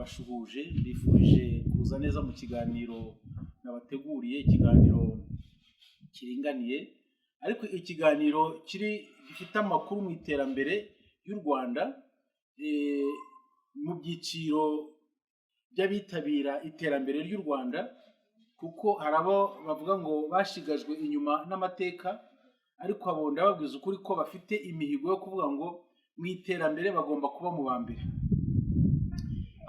ndabashuhuje mbifurije kuza neza mu kiganiro nabateguriye, ikiganiro kiringaniye ariko ikiganiro gifite amakuru mu iterambere y'u Rwanda mu byiciro by'abitabira iterambere ry'u Rwanda, kuko harabo bavuga ngo bashigajwe inyuma n'amateka, ariko abo ndababwiza ukuri ko bafite imihigo yo kuvuga ngo mu iterambere bagomba kuba mu ba mbere.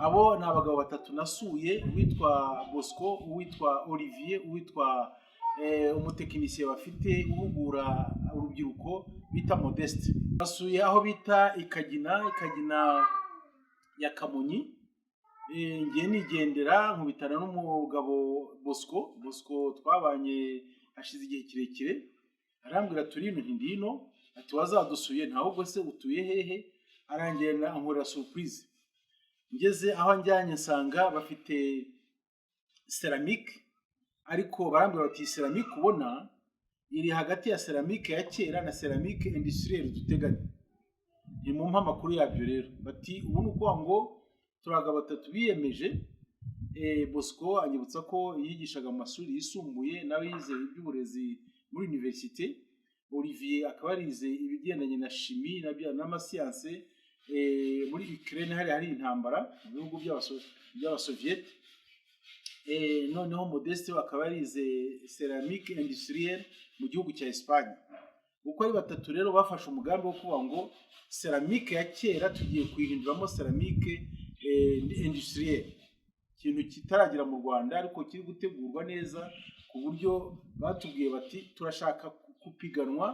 Abo ni abagabo batatu nasuye, uwitwa BOSCO, uwitwa Olivier, uwitwa umutekinisiye bafite uhugura urubyiruko bita Modeste. Basuye aho bita Kagina ya Kamonyi. Ngiye nigendera nkubitana n'umugabo BOSCO twabanye hashize igihe kirekire, arambwira turi ndino ati wazadusuye ntabwo se utuye hehe, arangenda ankorera surprise. Ngeze aho njyanye nsanga bafite CÉRAMIQUE, ariko barambwira bati CÉRAMIQUE ubona iri hagati ya CÉRAMIQUE ya kera na CÉRAMIQUE INDUSTRIELLE duteganya. Ni mu mpamvu yabyo rero bati ubu nuko ngo turaga batatu biyemeje. BOSCO anyibutsa ko yigishaga mu mashuri yisumbuye nawe yize iby'uburezi muri université. Olivier akaba yarize ibigendanye na chimie n'amasiyanse muri Ukraine, hari intambara mu bihugu by'abasoviete. Noneho Modeste akaba yarize céramique industrielle mu gihugu cya Espagne. Uko ari batatu rero bafashe umugambi wo kuvuga ngo céramique ya kera tugiye kuyihinduramo céramique industrielle, ikintu kitaragira mu Rwanda ariko kiri gutegurwa neza, ku buryo batubwiye bati turashaka kupiganwa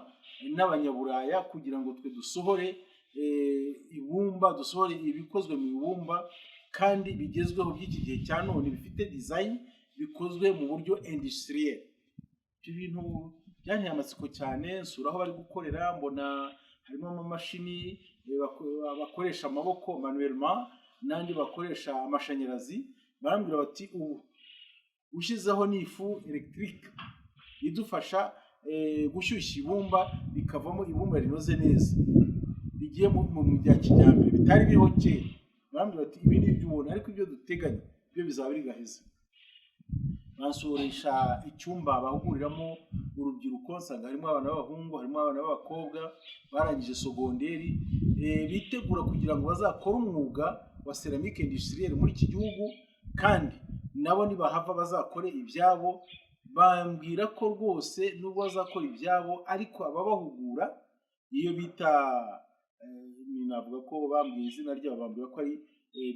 n'abanyaburaya kugira ngo twe dusohore ibumba, dusohore ibikozwe mu ibumba kandi bigezweho by'iki gihe cya none, bifite design bikozwe mu buryo industriel. Ibyo bintu byanteye amatsiko cyane, nsura aho bari gukorera mbona harimo amamashini bakoresha amaboko manuellement n'andi bakoresha amashanyarazi. Barambwira bati ubu ushyizeho n'ifu electrique idufasha gushyushya ibumba bikavamo ibumba rinoze neza bigiye mu bya kijyambere bitari biriho kera. Barambwira bati ibi ni ibyo ubona, ariko ibyo duteganya byo bizaba biri gaheza. Bansurisha icyumba bahuguriramo urubyiruko, nsanga harimo abana b'abahungu, harimo abana b'abakobwa barangije sogonderi, bitegura kugira ngo bazakore umwuga wa céramique industrielle muri iki gihugu, kandi nabo nibahava bazakore ibyabo. Bambwira ko rwose nubwo bazakora ibyabo ariko ababahugura iyo bita navuga ko bambwiye izina ryabo, bambwira ko ari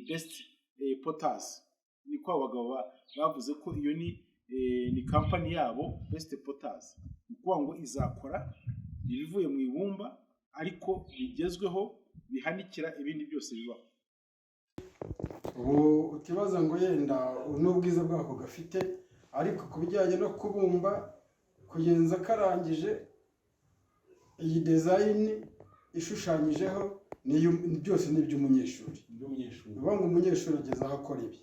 best POTTERS. Niko abagabo bavuze ko iyo ni company yabo best POTTERS, ukuvuga ngo izakora ibivuye mu ibumba ariko bigezweho bihanikira ibindi byose bibaho. Ubu ukibaza ngo yenda n'ubwiza bwako gafite, ariko ku bijyanye no kubumba kugenza karangije iyi design ishushanyijeho byose ni iby'umunyeshuri. Uvuga ngo umunyeshuri ageze aho akora ibi.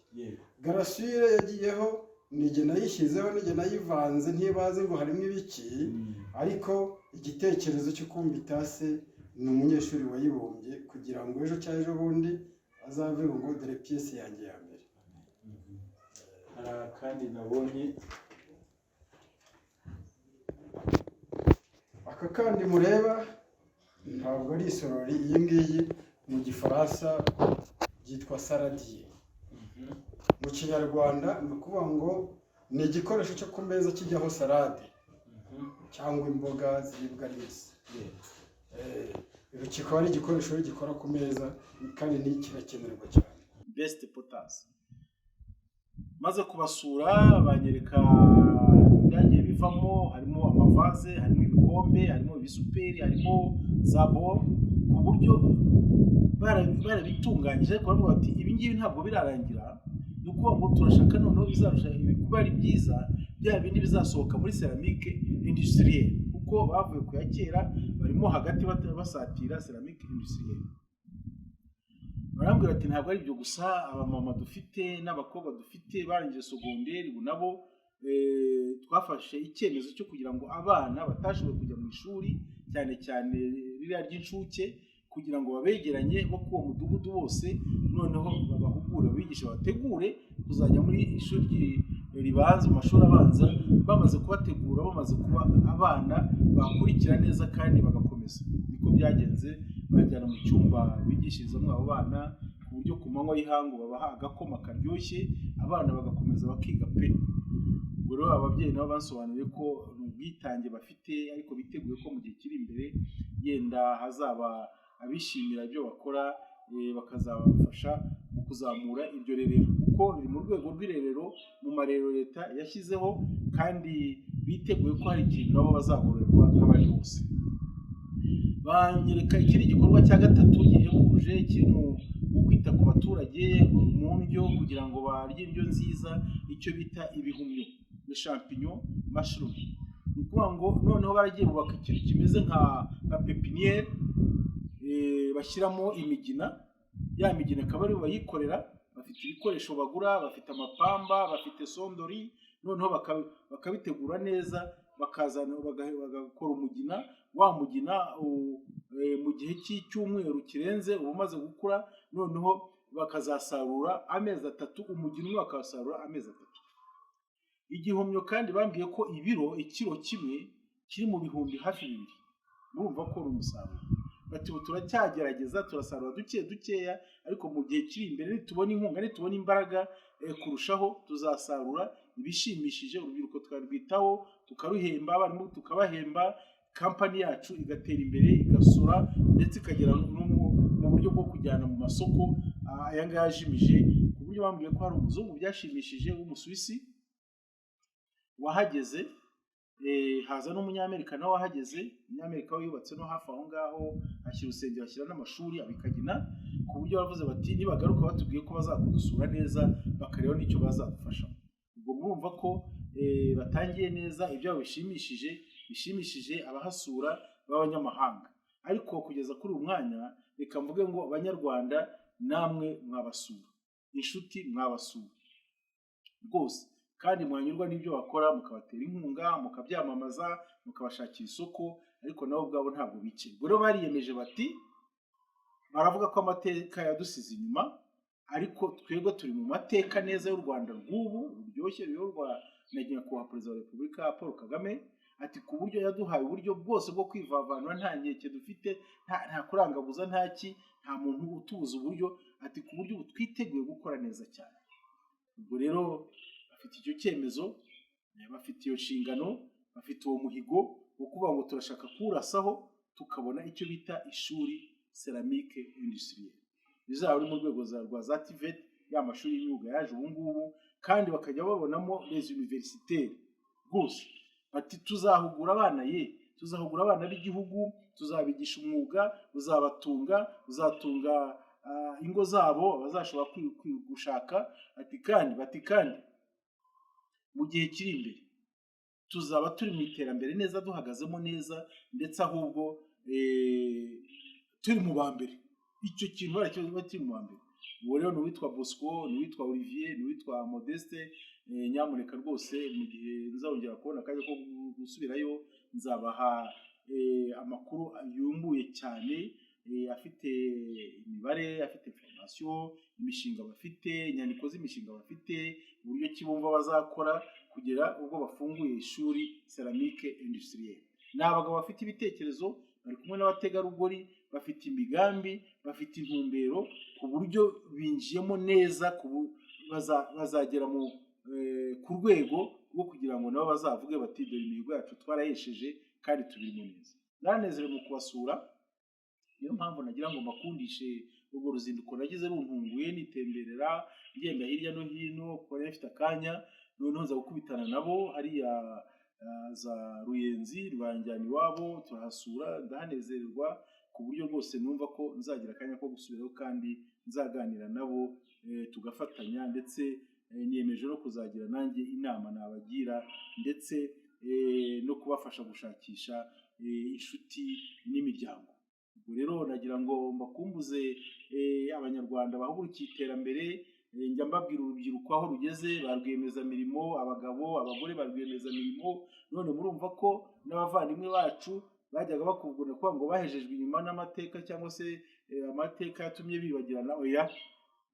Garasire yagiyeho nige nayishyizeho, nige nayivanze, ntibaze ngo harimo ibiki, ariko igitekerezo cyo kumva itase ni umunyeshuri wayibumbye kugira ngo ejo cyangwa ejo bundi azave ngo dore pièce yanjye ya mbere. Kandi nabonye aka kandi mureba ntabwo ari isorori, iyi ngiyi mu gifaransa byitwa saladier. Mu kinyarwanda ni ukuvuga ngo ni igikoresho cyo ku meza kijyaho salade cyangwa imboga ziribwa neza. Kikaba ari igikoresho gikora ku meza kandi ni kirakenerwa cyane. Best POTTERS. Maze kubasura banyereka byagiye bivamo, harimo amavaze, harimo ibikombe, harimo ibisuperi, harimo zabo, ku buryo barabitunganyije. Ariko baravuga bati ibi ngibi ntabwo birarangira, ni ukuvuga ngo turashaka noneho bizarusha kuba ari byiza bya bindi bizasohoka muri céramique industrielle, kuko bavuye ku ya kera barimo hagati basatira céramique industrielle. Barambwira ati ntabwo ari ibyo gusa, abamama dufite n'abakobwa dufite barangije sogonderi, ubu nabo twafashe icyemezo cyo kugira ngo abana batashoboye kujya mu ishuri cyane cyane ririya ry'incuke kugira ngo babegeranye bo ku uwo mudugudu bose noneho babahugure babigishe bategure kuzajya muri ishuri ribanza mu mashuri abanza bamaze kubategura bamaze kuba abana bakurikira neza kandi bagakomeza niko byagenze bajyana mu cyumba bigishirizamo abo bana ku buryo ku manywa y'ihangu babaha agakoma karyoshye abana bagakomeza bakiga pe ubwo rero ababyeyi nabo basobanuriye ko ubwitange bafite ariko biteguye ko mu gihe kiri imbere yenda hazaba abishimira ibyo bakora bakazabafasha mu kuzamura iryo rerero kuko riri mu rwego rw'irerero mu marero leta yashyizeho kandi biteguye ko hari ikintu nabo bazagororerwa nk'abandi bose. Banyereka ikindi gikorwa cya gatatu gihebuje kiri mu kwita ku baturage mu ndyo kugira ngo barye indyo nziza icyo bita ibihumyo le champignon mushroom ni ukuvuga ngo noneho baragiye bubaka ikintu kimeze nka pepiniere bashyiramo imigina ya migina akaba ari bayikorera bafite ibikoresho bagura bafite amapamba bafite sondori noneho bakabitegura neza bakazana bagakora umugina wa mugina mu gihe cy'icyumweru kirenze uba umaze gukura noneho bakazasarura amezi 3 umugina umwe bakasarura amezi 3. Igihumyo kandi bambwiye ko ikiro kimwe kiri mu bihumbi hafi 2 murumva ko ari umusaruro bati turacyagerageza turasarura dukeya ariko mu gihe kiri imbere tubona inkunga tubona imbaraga kurushaho tuzasarura ibishimishije urubyiruko twarwitaho tukaruhemba barimo tukabahemba kampani yacu igatera imbere igasura ndetse ikagera no mu buryo bwo kujyana mu masoko aya ngajimije ku buryo bambwiye ko hari umuzungu byashimishije w'umusuwisi wahageze haza n'umunyamerika nawe wahageze umunyamerika we yubatse no hafi aho ngaho ashyira urusengero ashyira n'amashuri abikagina ku buryo bavuze bati nibagaruka batubwiye ko bazakudusura neza bakareba n'icyo bazadufasha ubwo murumva ko batangiye neza ibyo bishimishije abahasura b'abanyamahanga ariko kugeza kuri uyu mwanya reka mvuge ngo abanyarwanda namwe mwabasura inshuti mwabasura rwose kandi mwanyurwa n'ibyo bakora mukabatera inkunga mukabyamamaza mukabashakira isoko ariko nabo ubwabo ntabwo bice rero bariyemeje bati baravuga ko amateka yadusize inyuma ariko twebwe turi mu mateka neza y'u Rwanda rw'ubu ruryoshye ruyorwa na nyakubahwa perezida wa Repubulika Paul Kagame ati ku buryo yaduhaye uburyo bwose bwo kwivavanura nta nkeke dufite nta kurangabuza nta muntu utubuza uburyo ati ku buryo twiteguye gukora neza cyane ubwo rero bafite icyo cyemezo bafite iyo nshingano bafite uwo muhigo wo kuvuga ngo turashaka kurasaho tukabona icyo bita ishuri CÉRAMIQUE INDUSTRIELLE bizaba ari mu rwego rwa za TVET ya mashuri y'imyuga yaje ubu ngubu kandi bakajya babonamo les universitaires rwose bati tuzahugura abana b'igihugu tuzabigisha umwuga uzatunga ingo zabo bazashobora gushaka bati kandi mu gihe kiri imbere tuzaba turi mu iterambere neza duhagazemo neza ndetse ahubwo turi mu bambere icyo kintu barakibaza turi mu bambere uwo rero n'uwitwa BOSCO n'uwitwa Olivier n'uwitwa Modeste nyamuneka rwose mu gihe nzongera kubona akanya ko gusubirayo nzabaha amakuru yumbuye cyane afite imibare afite information imishinga bafite inyandiko z'imishinga bafite uburyo kibumva bazakora kugera ubwo bafunguye ishuri CÉRAMIQUE INDUSTRIELLE n'abagabo bafite ibitekerezo bari kumwe n'abategarugori bafite imigambi bafite intumbero ku buryo binjiyemo neza bazagera ku rwego rwo kugira ngo nabo bazavuge bati dore imihigo yacu twarayesheje kandi tubirimo neza nanezerewe mu kubasura niyo mpamvu nagira ngo mbakundishe urwo ruzinduko nagize runtunguye nitemberera ngenda hirya no hino kuko nafite akanya noneho nza gukubitana nabo hariya za Ruyenzi rwanjyana iwabo turahasura ndahanezererwa ku buryo bwose numva ko nzagira akanya ko gusubiraho kandi nzaganira nabo tugafatanya ndetse niyemeje no kuzagira nanjye inama nabagira ndetse no kubafasha gushakisha inshuti n'imiryango ubwo rero nagira ngo mbakumbuze abanyarwanda bahagurukiye iterambere njya mbabwira urubyiruko aho rugeze ba rwiyemezamirimo abagabo abagore ba rwiyemezamirimo none murumva ko n'abavandimwe bacu bajyaga bakubwira ko ngo bahejejwe inyuma n'amateka cyangwa se amateka yatumye bibagirana oya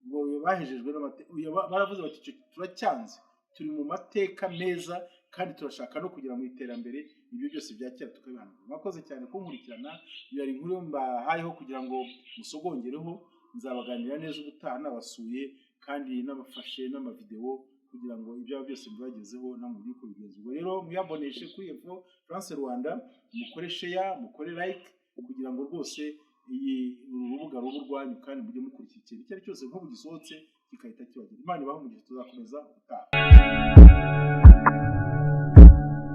ngo bahejejwe n'amateka baravuze bati turacyanze turi mu mateka meza kandi turashaka no kugira mu iterambere ibyo byose byakera tukabihana. Mwakoze cyane kunkurikirana, yari inkuru mbahayeho kugira ngo musogongereho, nzabaganira neza ubutaha nabasuye kandi nabafashe n'amavideo kugira ngo ibyo byose bibagezeho namwe byuko bigenze. Ubwo rero mwiyaboneshe kuri Info France Rwanda, mukore share, mukore like kugira ngo rwose iyi urubuga rubu rwanyu kandi mujye mukurikira icyari cyose nk'ubu gisohotse kikahita kibagira. Imana ibahe umugisha, tuzakomeza ubutaha.